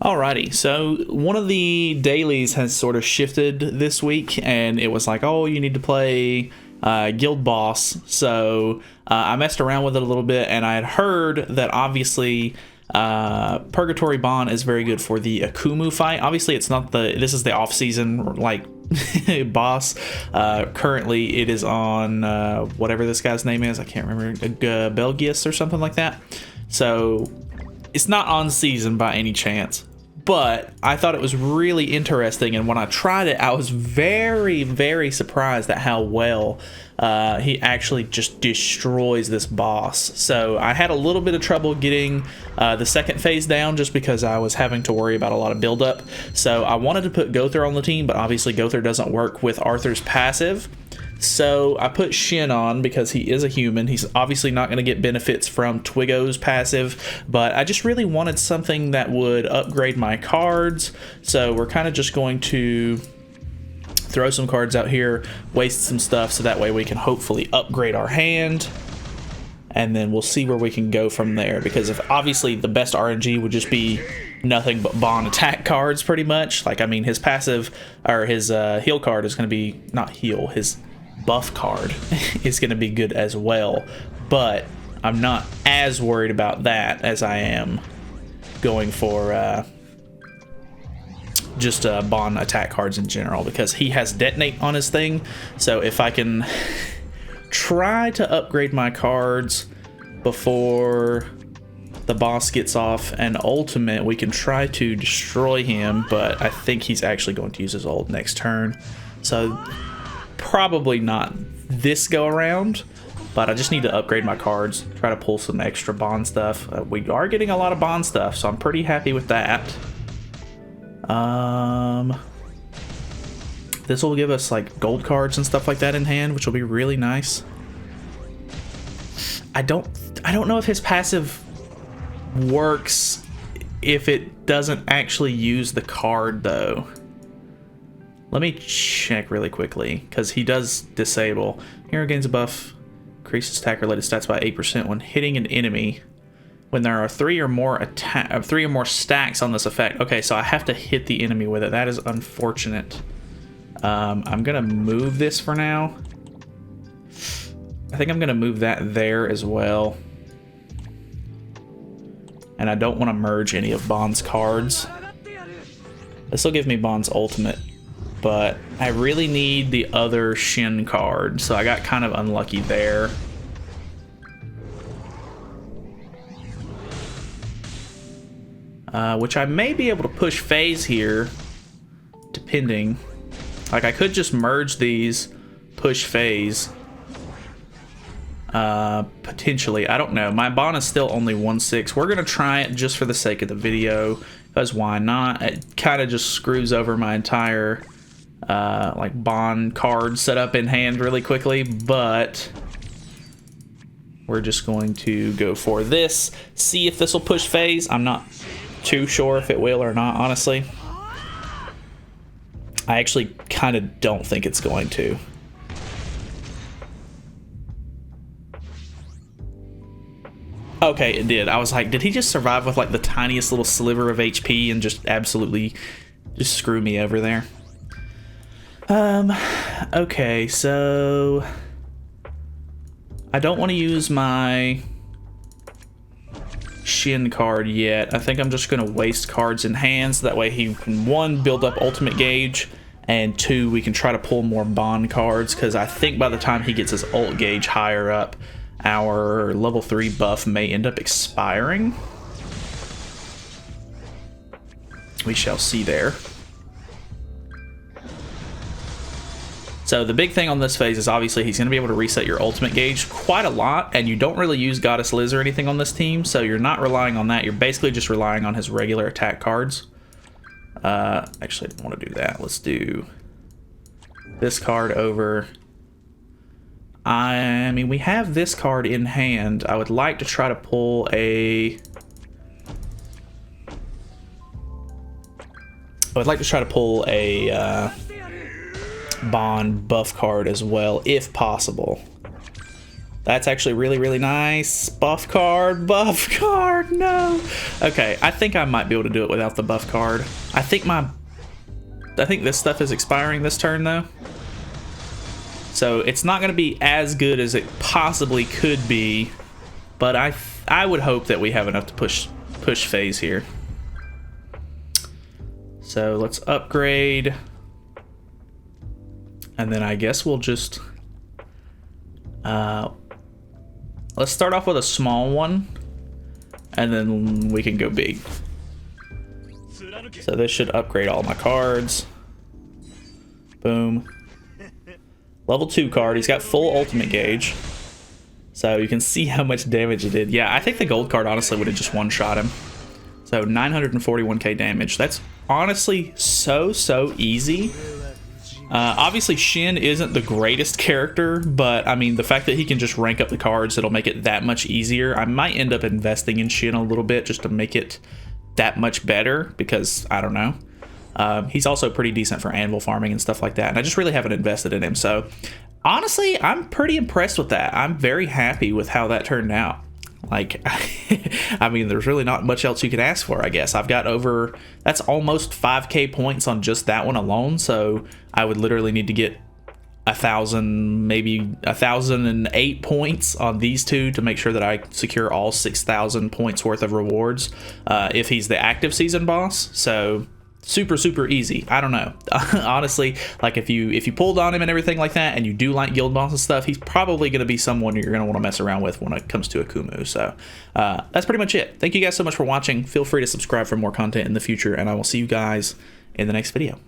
Alrighty, so one of the dailies has sort of shifted this week, and it was like, oh, you need to play Guild Boss. So I messed around with it a little bit, and I had heard that obviously Purgatory Bond is very good for the Akumu fight. Obviously, it's not this is the off-season like boss. Currently, it is on whatever this guy's name is. I can't remember, Belgius or something like that. So it's not on season by any chance. But I thought it was really interesting, and when I tried it, I was very, very surprised at how well he actually just destroys this boss. So I had a little bit of trouble getting the second phase down just because I was having to worry about a lot of buildup. So I wanted to put Gother on the team, but obviously Gother doesn't work with Arthur's passive. So I put Shin on because he is a human. He's obviously not going to get benefits from Twiggo's passive, but I just really wanted something that would upgrade my cards. So we're kind of just going to throw some cards out here, waste some stuff, so that way we can hopefully upgrade our hand. And then we'll see where we can go from there, because if obviously the best RNG would just be nothing but Bond attack cards pretty much. Like, I mean, his passive, or his heal card is going to be, not heal, his buff card is going to be good as well, but I'm not as worried about that as I am going for just Bond attack cards in general, because he has detonate on his thing. So if I can try to upgrade my cards before the boss gets off an ultimate, we can try to destroy him, but I think he's actually going to use his ult next turn, so probably not this go around. But I just need to upgrade my cards, try to pull some extra Bond stuff. We are getting a lot of Bond stuff, so I'm pretty happy with that. This will give us like gold cards and stuff like that in hand, which will be really nice. I don't know if his passive works if it doesn't actually use the card though. Let me check really quickly, because he does disable. Hero gains a buff, increases attack related stats by 8% when hitting an enemy. When there are three or more stacks on this effect. Okay, so I have to hit the enemy with it. That is unfortunate. I'm gonna move this for now. I think I'm gonna move that there as well. And I don't want to merge any of Bond's cards. This will give me Bond's ultimate, but I really need the other Shin card, so I got kind of unlucky there. Which I may be able to push phase here, depending. Like, I could just merge these, push phase. Potentially, I don't know. My Bond is still only 1/6. We're gonna try it just for the sake of the video, because why not? It kind of just screws over my entire like Bond card setup in hand really quickly, but we're just going to go for this, see if this will push phase. I'm not too sure if it will or not, honestly. I actually kind of don't think it's going to. Okay, it did. I was like, did he just survive with like the tiniest little sliver of HP and just absolutely just screw me over there? Okay, so I don't want to use my Shin card yet. I think I'm just going to waste cards in hand, so that way he can, one, build up ultimate gauge, and two, we can try to pull more Bond cards, because I think by the time he gets his ult gauge higher up, our level 3 buff may end up expiring. We shall see there. So the big thing on this phase is obviously he's going to be able to reset your ultimate gauge quite a lot, and you don't really use Goddess Liz or anything on this team, so you're not relying on that. You're basically just relying on his regular attack cards. Actually, I don't want to do that. Let's do this card over. I mean, we have this card in hand. I would like to try to pull a... Bond buff card as well, if possible. That's actually really, really nice. Buff card, no. Okay, I think I might be able to do it without the buff card. I think this stuff is expiring this turn though. So it's not gonna be as good as it possibly could be, but I would hope that we have enough to push phase here. So let's upgrade. And then I guess we'll just let's start off with a small one, and then we can go big. So this should upgrade all my cards. Boom. Level 2 card. He's got full ultimate gauge. So you can see how much damage it did. Yeah, I think the gold card honestly would have just one-shot him. So 941k damage. That's honestly so easy. Obviously Shin isn't the greatest character, but I mean the fact that he can just rank up the cards, it'll make it that much easier. I might end up investing in Shin a little bit just to make it that much better, because I don't know. He's also pretty decent for anvil farming and stuff like that, and I just really haven't invested in him. So honestly, I'm pretty impressed with that. I'm very happy with how that turned out. Like, I mean, there's really not much else you could ask for, I guess. I've got over, that's almost 5k points on just that one alone, so I would literally need to get 1,000, maybe 1,008 points on these two to make sure that I secure all 6,000 points worth of rewards if he's the active season boss. So super easy. I don't know. Honestly, like if you pulled on him and everything like that, and you do like guild boss and stuff, he's probably going to be someone you're going to want to mess around with when it comes to Akumu. So that's pretty much it. Thank you guys so much for watching. Feel free to subscribe for more content in the future, and I will see you guys in the next video.